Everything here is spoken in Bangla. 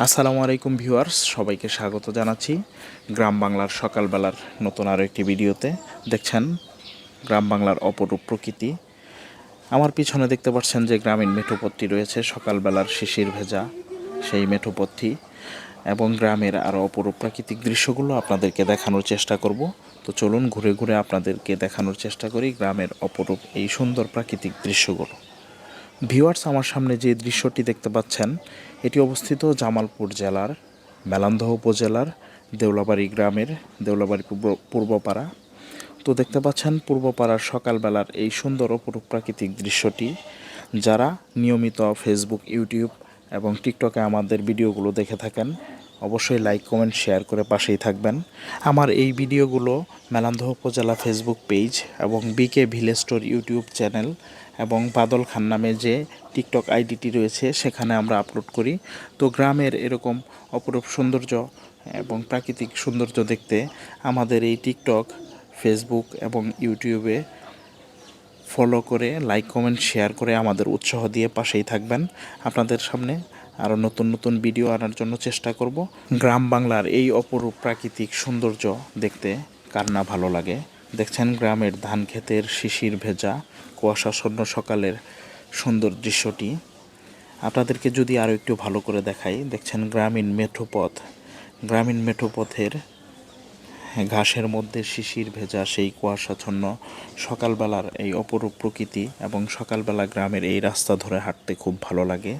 আসসালামু আলাইকুম ভিউয়ার্স, সবাইকে স্বাগত জানাচ্ছি গ্রাম বাংলার সকালবেলার নতুন আরও একটি ভিডিওতে। দেখছেন গ্রাম বাংলার অপরূপ প্রকৃতি। আমার পিছনে দেখতে পাচ্ছেন যে গ্রামীণ মেঠোপথটি রয়েছে, সকালবেলার শিশির ভেজা সেই মেঠোপথটি এবং গ্রামের আরও অপরূপ প্রাকৃতিক দৃশ্যগুলো আপনাদেরকে দেখানোর চেষ্টা করব। তো চলুন ঘুরে ঘুরে আপনাদেরকে দেখানোর চেষ্টা করি গ্রামের অপরূপ এই সুন্দর প্রাকৃতিক দৃশ্যগুলো। ভিউয়ার্স, আমার সামনে যে দৃশ্যটি দেখতে পাচ্ছেন এটি অবস্থিত জামালপুর জেলার মেলান্দহ উপজেলার দেউলাবাড়ি গ্রামের দেউলাবাড়ি পূর্বপাড়া। তো দেখতে পাচ্ছেন পূর্বপাড়ার সকালবেলার এই সুন্দর অপরূপ প্রাকৃতিক দৃশ্যটি যারা নিয়মিত ফেসবুক, ইউটিউব এবং টিকটকে আমাদের ভিডিওগুলো দেখে থাকেন অবশ্যই লাইক, কমেন্ট, শেয়ার করে পাশেই থাকবেন। আমার এই ভিডিওগুলো মেলান্দহ উপজেলা ফেসবুক পেজ এবং বিকে ভিলেজ স্টোর ইউটিউব চ্যানেল এবং বাদল খান নামে যে টিকটক আইডিটি রয়েছে সেখানে আমরা আপলোড করি। তো গ্রামের এরকম অপরূপ সৌন্দর্য এবং প্রাকৃতিক সৌন্দর্য দেখতে আমাদের এই টিকটক, ফেসবুক এবং ইউটিউবে ফলো করে লাইক, কমেন্ট, শেয়ার করে আমাদের উৎসাহ দিয়ে পাশেই থাকবেন। আপনাদের সামনে আরও নতুন নতুন ভিডিও আনার জন্য চেষ্টা করব। গ্রাম বাংলার এই অপরূপ প্রাকৃতিক সৌন্দর্য দেখতে কার না ভালো লাগে। দেখছেন গ্রামের ধান ক্ষেতের শিশির ভেজা কুয়াশাচ্ছন্ন সকালের সুন্দর দৃশ্যটি। আপনাদেরকে যদি আরও একটু ভালো করে দেখাই, দেখছেন গ্রামীণ মেঠোপথের ঘাসের মধ্যে শিশির ভেজা সেই কুয়াশাচ্ছন্ন সকালবেলার এই অপরূপ প্রকৃতি এবং সকালবেলা গ্রামের এই রাস্তা ধরে হাঁটতে খুব ভালো লাগে।